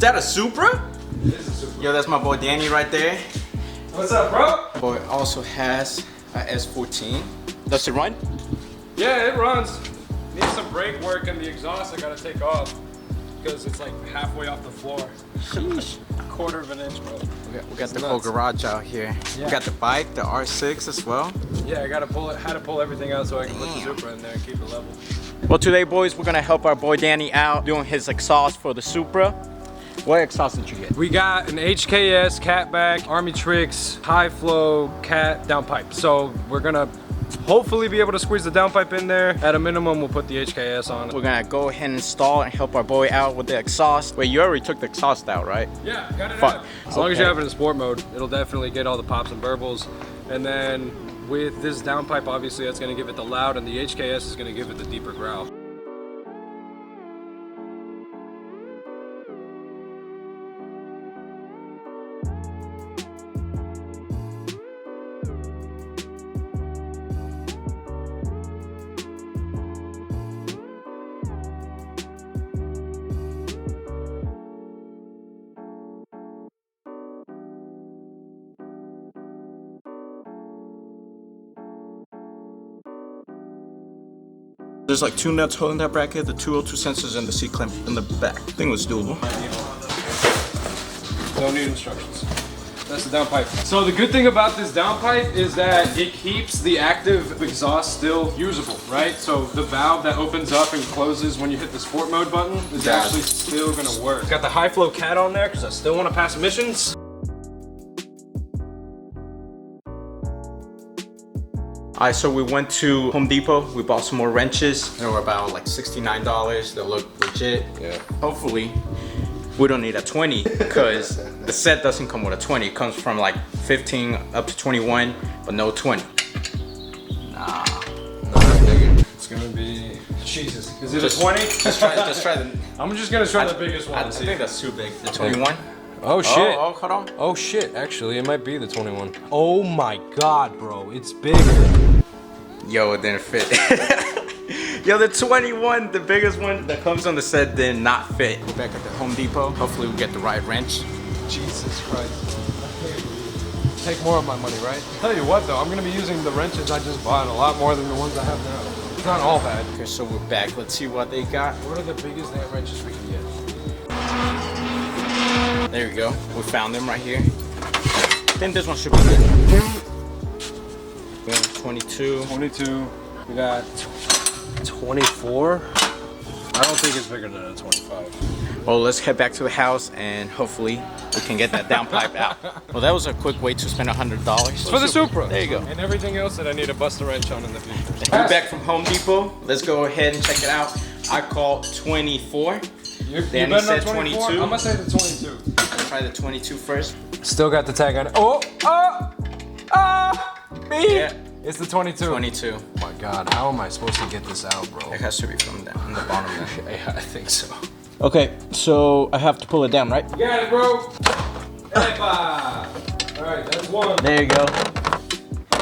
that a Supra? It is a Supra. Yo, that's my boy Danny right there. What's up, bro? Boy also has a S14. Does it run? Yeah, it runs. Needs some brake work and the exhaust I gotta take off because it's like halfway off the floor. Sheesh. Quarter of an inch, bro. We got the whole garage out here. Yeah. We got the bike, the R6 as well. Yeah, I gotta pull it. Had to pull everything out so I can put the Supra in there and keep it level. Well, today, boys, we're gonna help our boy Danny out doing his exhaust for the Supra. What exhaust did you get? We got an HKS catback, Armytrix high flow cat downpipe. So we're gonna hopefully be able to squeeze the downpipe in there. At a minimum, we'll put the HKS on. We're gonna go ahead and install and help our boy out with the exhaust. Wait, you already took the exhaust out, right? Yeah, got it Fuck. out. As long as you have it in sport mode, it'll definitely get all the pops and burbles. And then with this downpipe, obviously that's gonna give it the loud, and the HKS is gonna give it the deeper growl. There's like 2 nuts holding that bracket, the 202 sensors, and the C-clamp in the back. I think it was doable. Don't need instructions. That's the downpipe. So the good thing about this downpipe is that it keeps the active exhaust still usable, right? So the valve that opens up and closes when you hit the sport mode button is actually still gonna work. Got the high flow cat on there because I still want to pass emissions. Alright, so we went to Home Depot. We bought some more wrenches. They were about like $69. They look legit. Yeah. Hopefully, we don't need a 20 because the set doesn't come with a 20. It comes from like 15 up to 21, but no 20. Nah. It's gonna be Jesus. Is it a 20? Just try the. I'm just gonna try the biggest one. I think that's too big. The 21. Oh shit. Oh, hold on. Oh shit, actually it might be the 21. Oh my god, bro, it's bigger. Yo, it didn't fit. Yo, the 21, the biggest one that comes on the set, did not fit. We're back at the Home Depot. Hopefully we get the right wrench. Jesus Christ. Take more of my money, right? Tell you what though, I'm gonna be using the wrenches I just bought a lot more than the ones I have now. It's not all bad. Okay, so we're back. Let's see what they got. What are the biggest damn wrenches we can get? There we go. We found them right here. I think this one should be good. We have 22. 22. We got 24. I don't think it's bigger than a 25. Well, let's head back to the house and hopefully we can get that downpipe out. Well, that was a quick way to spend $100. For the Supra. There you go. And everything else that I need to bust a wrench on in the future. We're back from Home Depot. Let's go ahead and check it out. I called 24. Danny said 22. I'm gonna say the 22. Let's try the 22 first. Still got the tag on it. Oh! Yeah. It's the 22. 22. Oh my god, how am I supposed to get this out, bro? It has to be from down on the bottom there. Yeah, I think so. Okay, so I have to pull it down, right? You got it, bro. Alright, that's one. There you go.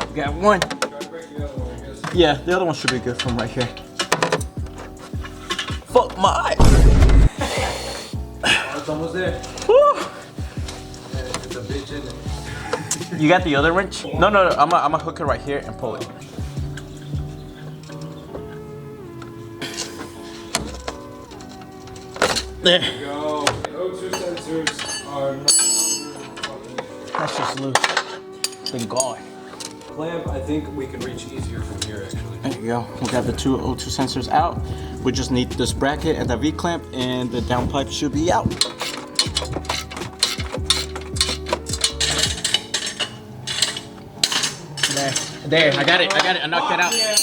We got one. Try to break the other one, I guess. Yeah, the other one should be good from right here. Fuck my. Oh, it's almost there. Woo. Yeah, it's a bitch, isn't it? You got the other wrench? No. I'm gonna hook it right here and pull it. There. There you go. The O2 sensors are no That's just loose. It's been gone. clamp. I think we can reach easier from here, actually. There you go. We got the 2 O2 sensors out. We just need this bracket and the V-clamp, and the downpipe should be out. There, I got it. I knocked that out. Yeah.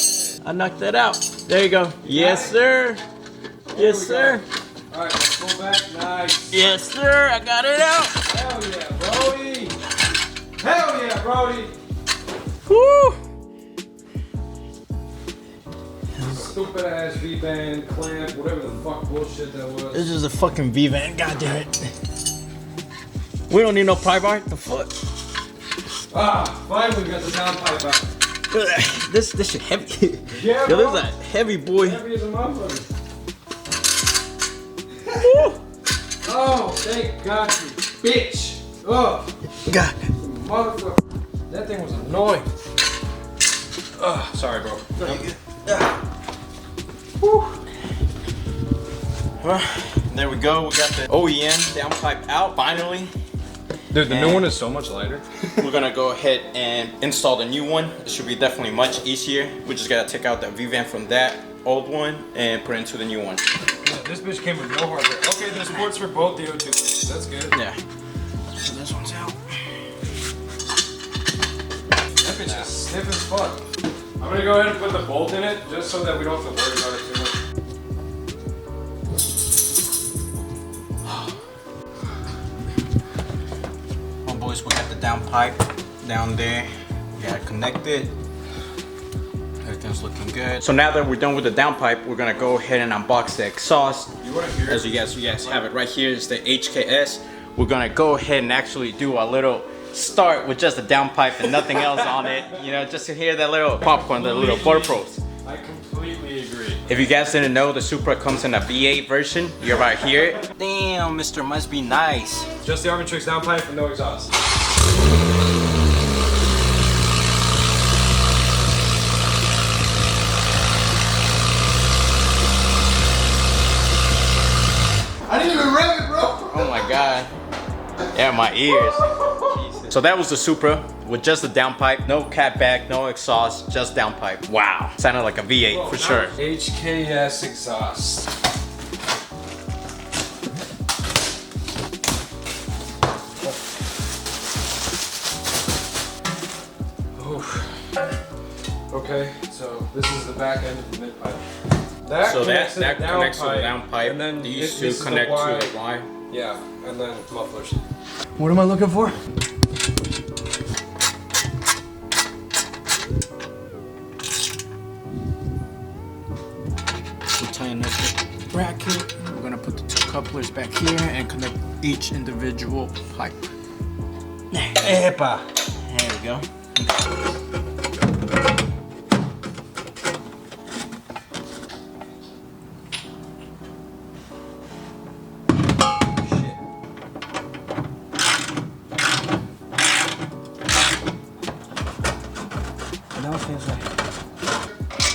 I knocked that out. There you go. Yes, sir. Yes, sir. All right, let's go back. Nice. Yes, sir. I got it out. Hell yeah, Brody. Hell yeah, Brody. Woo. Stupid ass V-band, clamp, whatever the fuck bullshit that was. This is a fucking V-van. God damn it. We don't need no pry bar. The fuck. Ah, finally we got the downpipe out. This shit heavy. Yeah, Yo, bro. this is a heavy boy. Heavy as a motherfucker. Woo. Oh, Thank God, you bitch. Oh, God. motherfucker. That thing was annoying. Oh, sorry, bro. Well, there we go. We got the OEM downpipe out finally. Dude, the new one is so much lighter. We're gonna go ahead and install the new one. It should be definitely much easier. We just gotta take out the V-vent from that old one and put it into the new one. Yeah, this bitch came with no hardware. Okay, there's ports for both DO2s. That's good. Yeah. So this one's out. That bitch is stiff as fuck. I'm gonna go ahead and put the bolt in it just so that we don't have to worry about it too much. Well, boys, we got the downpipe down there. We got it connected. Everything's looking good. So now that we're done with the downpipe, we're gonna go ahead and unbox the exhaust. As you guys have it right here. It's the HKS. We're gonna go ahead and actually do a little start with just the downpipe and nothing else on it. You know, just to hear that little popcorn, the little butter pros. I completely agree. If you guys didn't know, the Supra comes in a V8 version. You're about to hear it. Damn, Mr. Must Be Nice. Just the Armytrix downpipe and no exhaust. I didn't even rev it, bro. Oh my God. Yeah, my ears. Jesus. So that was the Supra with just the downpipe, no catback, no exhaust, just downpipe. Wow, sounded like a V8 for sure. HKS exhaust. Oof. Okay, so this is the back end of the mid pipe. That connects to the downpipe, and then these two connect to the Y. Yeah, and then mufflers. What am I looking for? We tighten up the bracket. We're gonna put the two couplers back here and connect each individual pipe. Epa. There we go.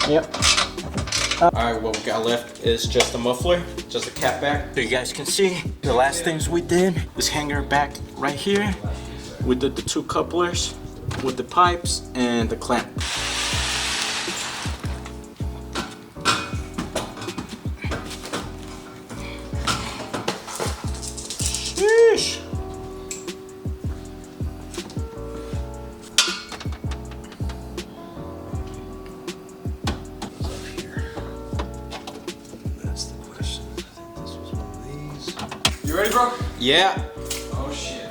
Yep. Alright, what we got left is just the muffler, just a catback. So you guys can see, the last things we did is hang her back right here. We did the two couplers with the pipes and the clamp. Sheesh. You ready, bro? Yeah. Oh shit.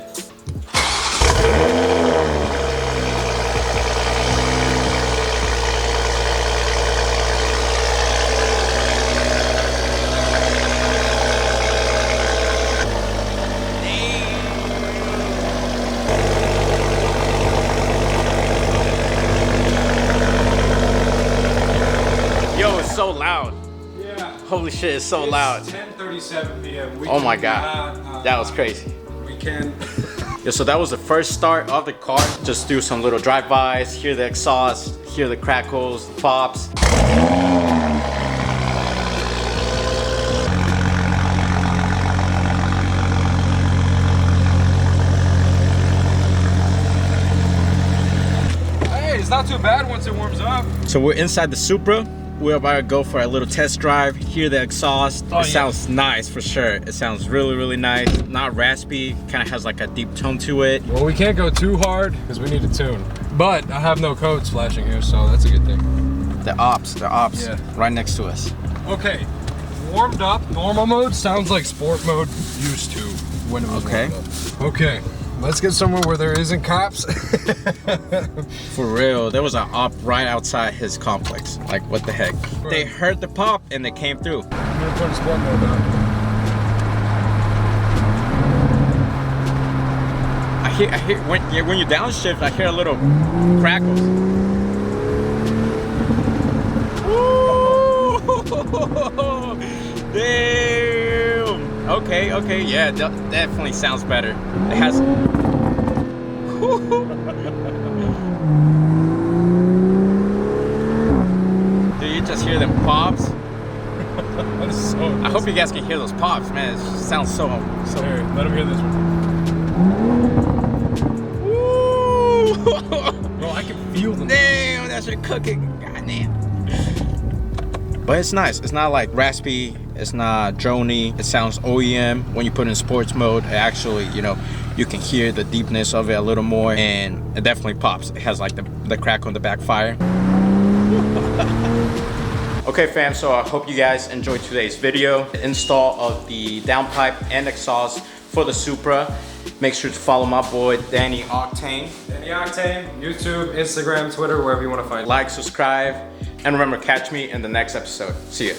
Yo, it's so loud. Yeah. Holy shit, it's so loud. 10:37 p.m. We Oh my cannot, God, that was crazy. We can. Yeah, so that was the first start of the car. Just do some little drive-bys, hear the exhaust, hear the crackles, the pops. Hey, it's not too bad once it warms up. So we're inside the Supra. We're about to go for a little test drive, hear the exhaust. It sounds nice for sure. It sounds really, really nice. Not raspy, kind of has like a deep tone to it. Well, we can't go too hard because we need to tune. But I have no codes flashing here, so that's a good thing. The ops, Yeah. right next to us. Okay, warmed up. Normal mode sounds like sport mode used to when it was warmed up. Okay, let's get somewhere where there isn't cops. For real, there was an op right outside his complex. Like, what the heck? They heard the pop and they came through. I'm gonna put a sport mode on. I hear when you downshift, I hear a little crackles. Woo! Damn. Okay, yeah, definitely sounds better. It has. Do you just hear them pops? I hope you guys can hear those pops, man. It sounds so. Here, let him hear this one. Bro, I can feel them. Damn, that's your cooking. Goddamn. But it's nice. It's not like raspy. It's not droney. It sounds OEM. When you put it in sports mode, it actually, you know, you can hear the deepness of it a little more, and it definitely pops. It has like the crack on the backfire. Okay fam, so I hope you guys enjoyed today's video. The install of the downpipe and exhaust for the Supra. Make sure to follow my boy Danny Octane. Danny Octane, YouTube, Instagram, Twitter, wherever you want to find. Like, subscribe, and remember, catch me in the next episode. See ya.